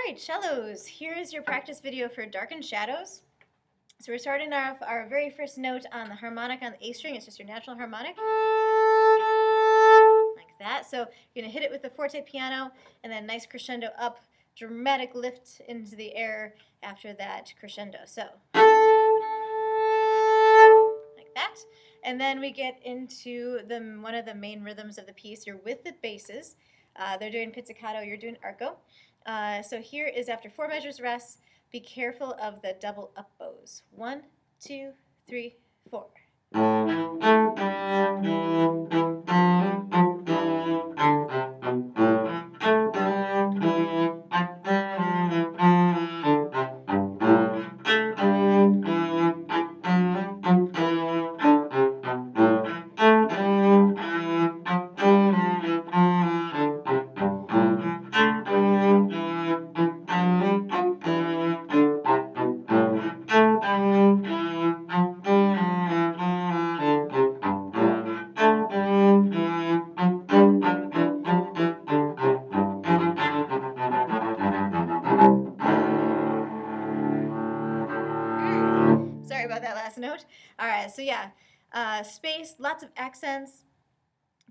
right, cellos, here is your practice video for Darkened Shadows. So we're starting off our very first note on the harmonic on the A string. It's just your natural harmonic. Like that. So you're going to hit it with the forte piano and then nice crescendo up, dramatic lift into the air after that crescendo. So like that. And then we get into one of the main rhythms of the piece. You're with the basses. They're doing pizzicato, you're doing arco. So here is after 4 measures rest. Be careful of the double up bows. 1, 2, 3, 4. Sorry about that last note. All right, so yeah, space, lots of accents.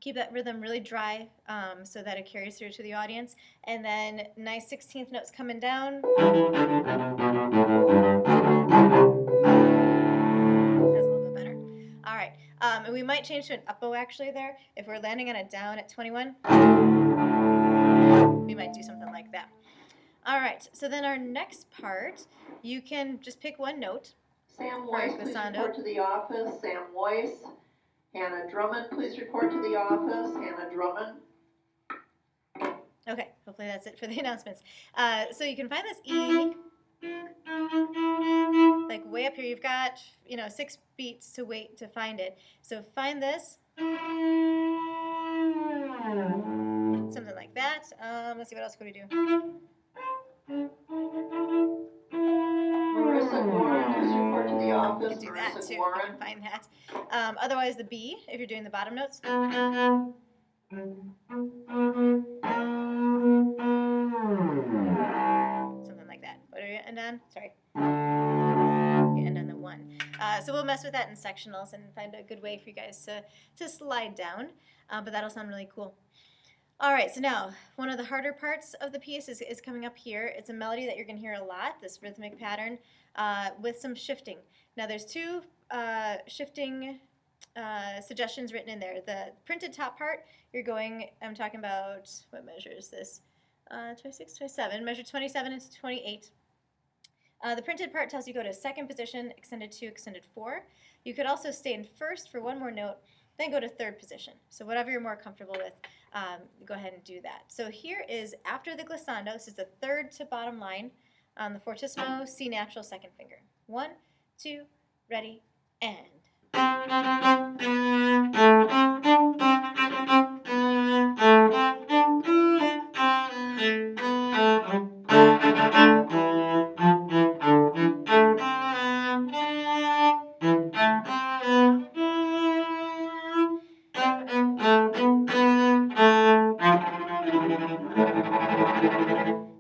Keep that rhythm really dry so that it carries through to the audience. And then nice 16th notes coming down. That's a little bit better. All right, and we might change to an up bow actually there. If we're landing on a down at 21, we might do something like that. All right, so then our next part, you can just pick one note. Sam Weiss, please report to the office. Sam Weiss. Hannah Drummond, please report to the office. Hannah Drummond. Okay, hopefully that's it for the announcements. So you can find this E, like way up here. You've got, 6 beats to wait to find it. So find this. Something like that. Let's see, what else could we do? Marissa Warren, please report to the office. You can do that too, if you can find that. Otherwise, the B, if you're doing the bottom notes. Something like that. What are you end on? Sorry. You end on the 1. So we'll mess with that in sectionals and find a good way for you guys to slide down. But that'll sound really cool. All right, so now one of the harder parts of the piece is coming up here. It's a melody that you're going to hear a lot, this rhythmic pattern, with some shifting. Now there's 2 shifting suggestions written in there. The printed top part, I'm talking about, what measure is this? 26, 27, measure 27 into 28. The printed part tells you go to 2nd position, extended 2, extended 4. You could also stay in 1st for one more note, then go to 3rd position. So whatever you're more comfortable with, go ahead and do that. So here is after the glissando. This is the 3rd to bottom line on the fortissimo, C natural 2nd finger. 1, 2, ready, and.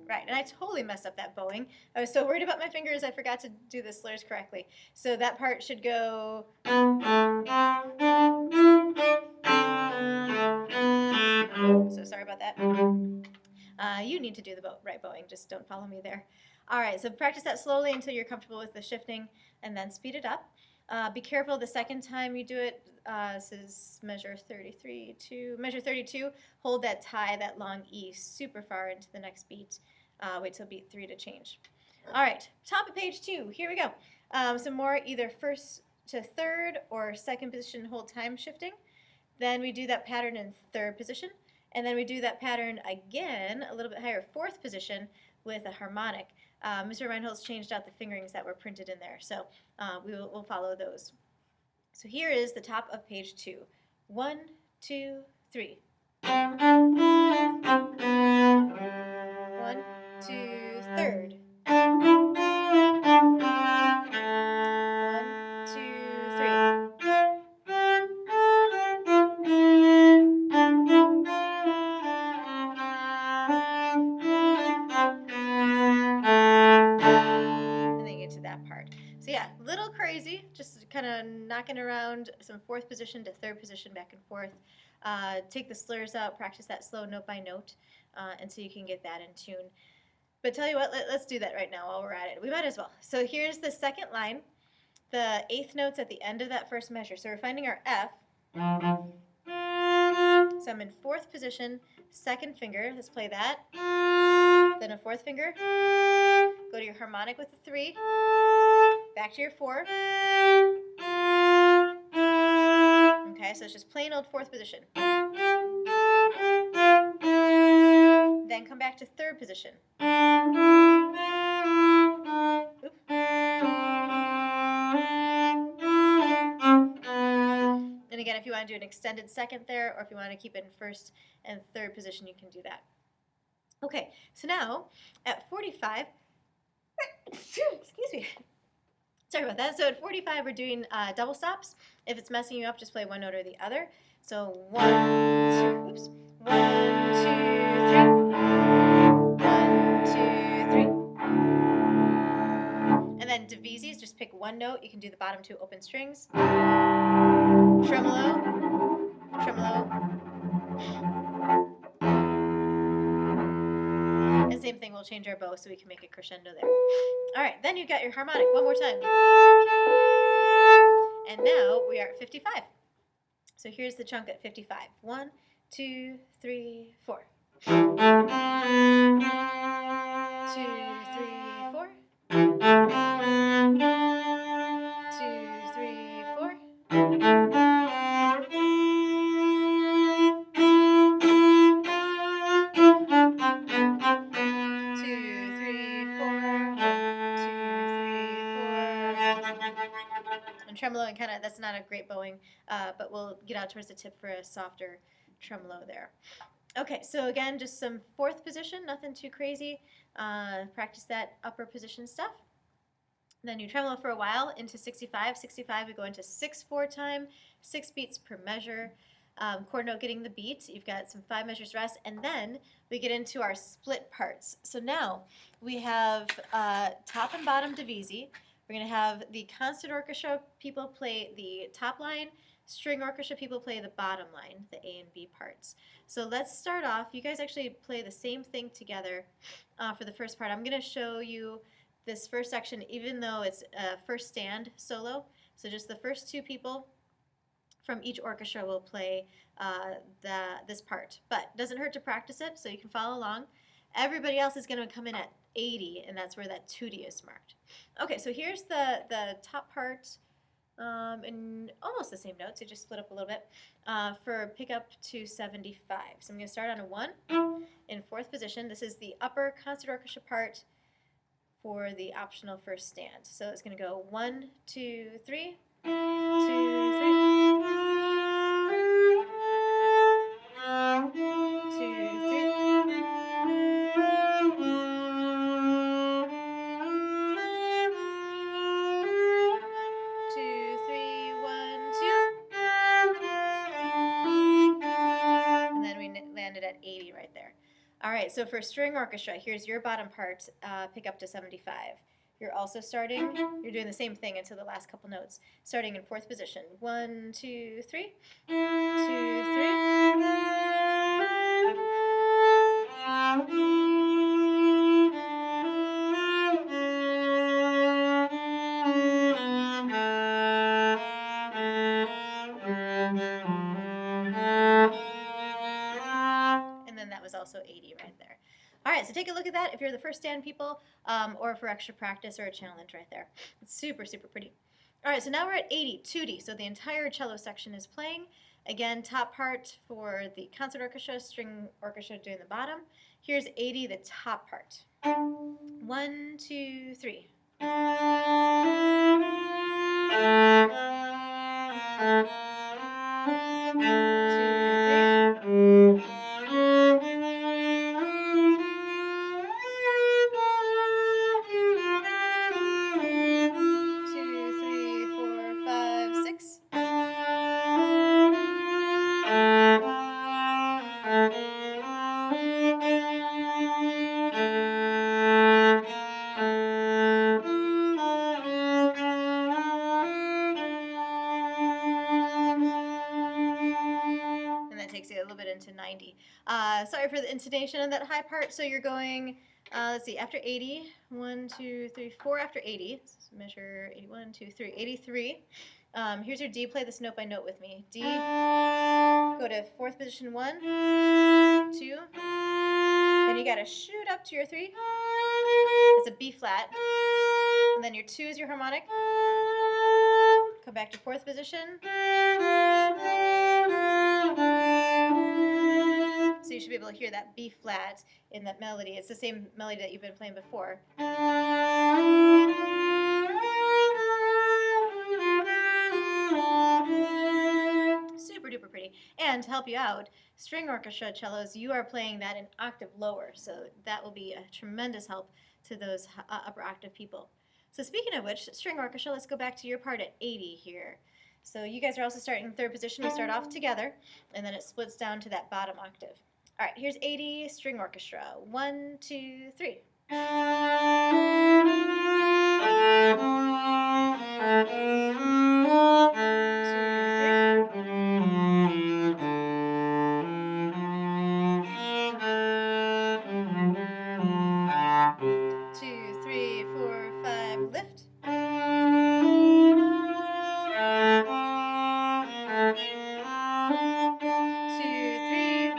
Right, and I totally messed up that bowing. I was so worried about my fingers, I forgot to do the slurs correctly. So that part should go. So sorry about that. You need to do the right bowing, just don't follow me there. All right, so practice that slowly until you're comfortable with the shifting, and then speed it up. Be careful the second time you do it. This is measure 33 to measure 32. Hold that tie, that long E, super far into the next beat. Wait till beat 3 to change. All right, top of page 2. Here we go. Some more either 1st to 3rd or 2nd position hold time shifting. Then we do that pattern in 3rd position. And then we do that pattern again, a little bit higher, 4th position with a harmonic. Mr. Reinhold's changed out the fingerings that were printed in there, so we'll follow those. So here is the top of page 2. 1, 2, 3. 1, 2, 3rd. 1, 2, 3. yeah, little crazy, just kind of knocking around some fourth position to third position back and forth. Take the slurs out, practice that slow note by note until you can get that in tune. But tell you what, let's do that right now while we're at it. We might as well. So here's the second line. The eighth note's at the end of that first measure. So we're finding our F. So I'm in fourth position, second finger. Let's play that. Then a fourth finger. Go to your harmonic with the 3. Back to your 4. Okay, so it's just plain old fourth position. Then come back to third position. Oop. And again, if you want to do an extended second there, or if you want to keep it in first and third position, you can do that. Okay, so now at 45, excuse me. Sorry about that. So at 45, we're doing double stops. If it's messing you up, just play one note or the other. So 1, 2, oops. 1, 2, 3. 1, 2, 3. And then divises, just pick one note. You can do the bottom 2 open strings. Tremolo, tremolo. And same thing, we'll change our bow so we can make a crescendo there. All right, then you've got your harmonic one more time. And now we are at 55. So here's the chunk at 55. 1, 2, 3, 4. 2, 3, 4. 2, 3, 4. And tremolo, and kind of, that's not a great bowing, but we'll get out towards the tip for a softer tremolo there. Okay, so again, just some fourth position, nothing too crazy. Practice that upper position stuff. Then you tremolo for a while into 65. 65, we go into 6/4 time, 6 beats per measure. Chord note getting the beat. You've got some 5 measures rest, and then we get into our split parts. So now we have top and bottom divisi. We're going to have the concert orchestra people play the top line, string orchestra people play the bottom line, the A and B parts. So let's start off. You guys actually play the same thing together for the first part. I'm going to show you this first section, even though it's a first stand solo. So just the first 2 people from each orchestra will play this part. But it doesn't hurt to practice it, so you can follow along. Everybody else is going to come in at 80, and that's where that tutti is marked. Okay, so here's the top part in almost the same notes. So just split up a little bit for pick up to 75. So I'm going to start on a 1 in fourth position. This is the upper concert orchestra part for the optional first stand. So it's going to go 1, 2, 3, 2, 3, 1, 2. And then we landed at 80 right there. All right, so for string orchestra, here's your bottom part, pick up to 75. You're also starting, you're doing the same thing until the last couple notes. Starting in fourth position. 1, 2, 3. 2, 3. And then that was also 80 right there. All right, so take a look at that if you're the first stand people or for extra practice or a challenge right there. It's super, super pretty. All right, so now we're at 80, tutti. So the entire cello section is playing. Again, top part for the concert orchestra, string orchestra doing the bottom. Here's 80, the top part. 1, 2, 3. 2, 3. 6. 90. Sorry for the intonation on that high part. So you're going, let's see, after 80, 1, 2, 3, 4 after 80. So measure 81, 2, 3, 83. Here's your D. Play this note by note with me. D, go to fourth position, 1, 2. Then you gotta shoot up to your 3. It's a B flat. And then your 2 is your harmonic. Come back to fourth position. So you should be able to hear that B flat in that melody. It's the same melody that you've been playing before. Super duper pretty. And to help you out, string orchestra cellos, you are playing that an octave lower. So that will be a tremendous help to those upper octave people. So speaking of which, string orchestra, let's go back to your part at 80 here. So you guys are also starting in third position. We start off together, and then it splits down to that bottom octave. All right, here's 80 string orchestra. 1, 2, 3. 2, 3, 4, 5, lift. 2, 3, 1, 2, 3.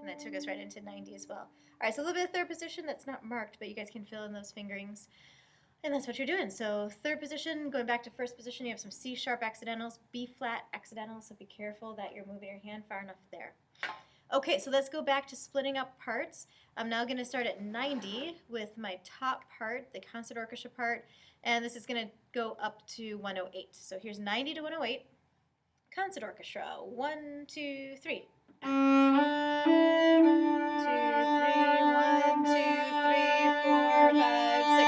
And that took us right into 90 as well. All right, so a little bit of third position that's not marked, but you guys can fill in those fingerings. And that's what you're doing. So third position, going back to first position, you have some C sharp accidentals, B flat accidentals, so be careful that you're moving your hand far enough there. Okay, so let's go back to splitting up parts. I'm now going to start at 90 with my top part, the concert orchestra part, and this is going to go up to 108. So here's 90 to 108. Concert orchestra, 1, 2, 3. 2, 3, 1, 2, 3, 4, 5, 6.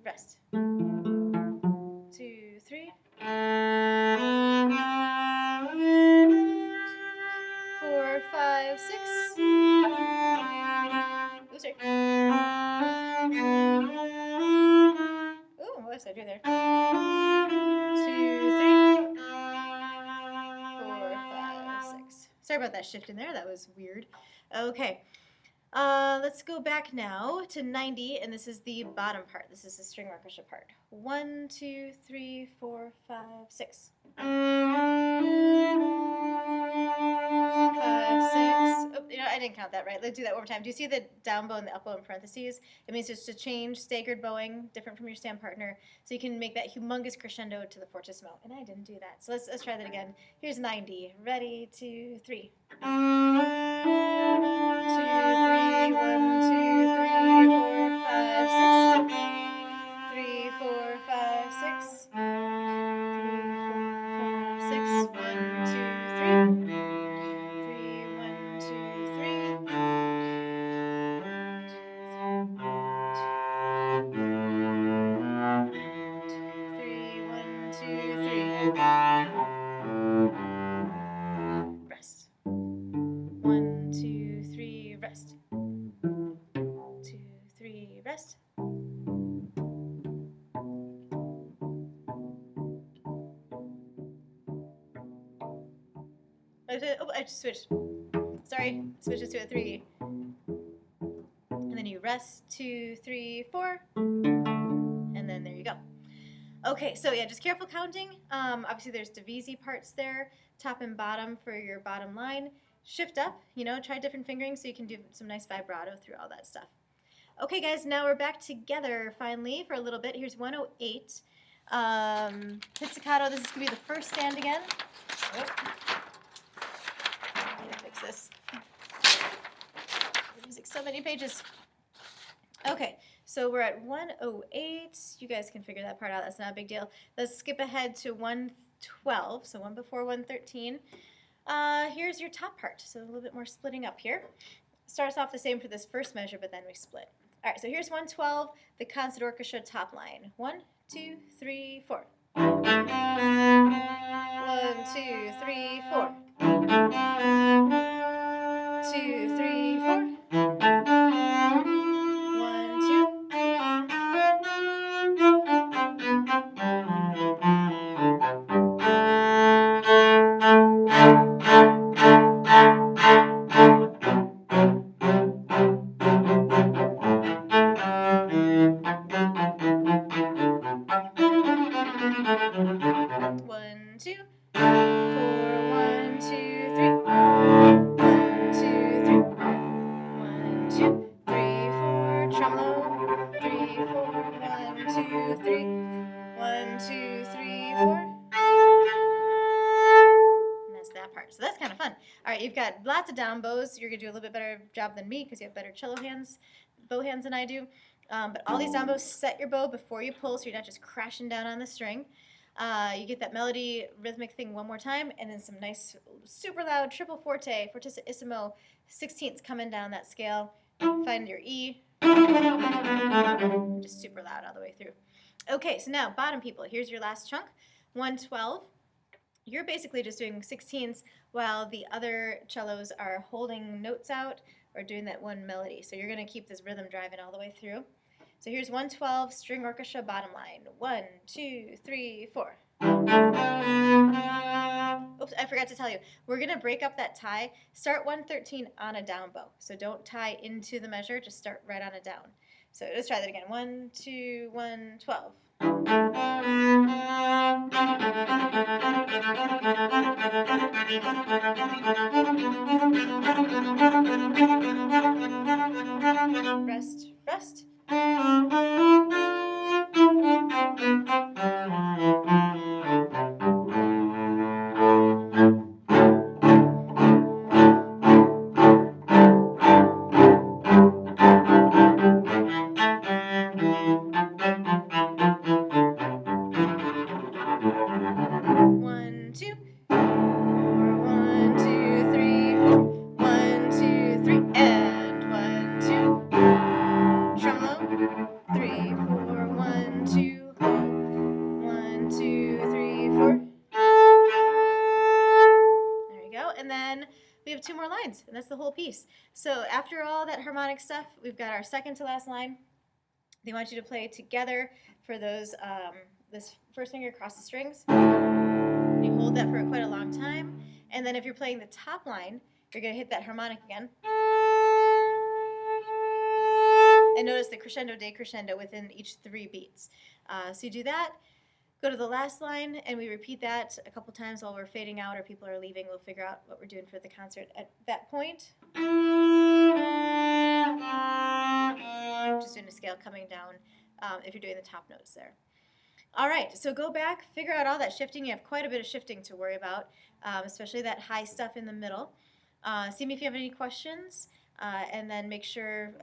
Rest. 2, 3. 4, 5, 6. Ooh, sorry. Ooh, what did I do there? 2, 3. 4, 5, 6. Sorry about that shift in there. That was weird. Okay. Let's go back now to 90, and this is the bottom part. This is the string orchestra part. 1, 2, 3, 4, 5, 6. 5, 6. Oh, you know, I didn't count that right. Let's do that one more time. Do you see the down bow and the up bow in parentheses? It means just to change staggered bowing, different from your stand partner, so you can make that humongous crescendo to the fortissimo. And I didn't do that. So let's try that again. Here's 90. Ready, 2, 3. 2, 3, 1, 2, 3, 4, 5, 6. 3, 4, 5, 6. 3, 4, 5, 6. 1, 2, 3. 3, 1, 2, 3. 3, 1, 2, 3. Rest. 1, 2, 3, rest. 2, 3, rest. Oh, I just switched. Sorry, switch it to a 3. And then you rest, 2, 3, 4. And then there you go. Okay, so yeah, just careful counting. Obviously there's divisi parts there, top and bottom for your bottom line. Shift up, you know, try different fingerings so you can do some nice vibrato through all that stuff. Okay guys, now we're back together finally for a little bit. Here's 108. Pizzicato, this is going to be the first stand again. Oh. I need to fix this. Music, so many pages. Okay, so we're at 108. You guys can figure that part out. That's not a big deal. Let's skip ahead to 112, so one before 113. Here's your top part, so a little bit more splitting up here. Starts off the same for this first measure, but then we split. All right, so here's 112, the concert orchestra top line. 1, 2, 3, 4. 1, 2, 3, 4. 2, 3, 4. 1, 2. 1, 2, 4, 1, 2, 3. 1, 2, 3. 1, 2, 3, 4. Tremolo. 3, 4. 1, 2, 3. 1, 2, 3, 4. And that's that part. So that's kind of fun. All right, you've got lots of down bows. You're gonna do a little bit better job than me because you have better cello hands, bow hands than I do. But all these down bows, set your bow before you pull, so you're not just crashing down on the string. You get that melody rhythmic thing one more time, and then some nice, super loud triple forte, fortissimo 16ths coming down that scale. Find your E, just super loud all the way through. Okay, so now bottom people, here's your last chunk, 112. You're basically just doing 16ths while the other cellos are holding notes out or doing that one melody. So you're going to keep this rhythm driving all the way through. So here's 112 string orchestra bottom line. 1, 2, 3, 4. Oops, I forgot to tell you. We're going to break up that tie. Start 113 on a down bow. So don't tie into the measure, just start right on a down. So let's try that again. 1, 2, 1, 12. Rest, rest. One, two, 4, 1, 2, 3, 4. 1, 2, 3, and 1, 2. Tremolo. 3, 4, 1, 2, hold. 1, 2, 3, 4. There you go. And then we have 2 more lines, and that's the whole piece. So after all that harmonic stuff, we've got our second to last line. They want you to play together for those this first finger across the strings. You hold that for quite a long time. And then if you're playing the top line, you're going to hit that harmonic again. And notice the crescendo, decrescendo within each 3 beats. So you do that, go to the last line, and we repeat that a couple times while we're fading out or people are leaving. We'll figure out what we're doing for the concert at that point. Just doing a scale coming down if you're doing the top notes there. All right, so go back, figure out all that shifting. You have quite a bit of shifting to worry about, especially that high stuff in the middle. See me if you have any questions, and then make sure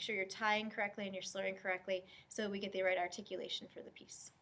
you're tying correctly and you're slurring correctly so we get the right articulation for the piece.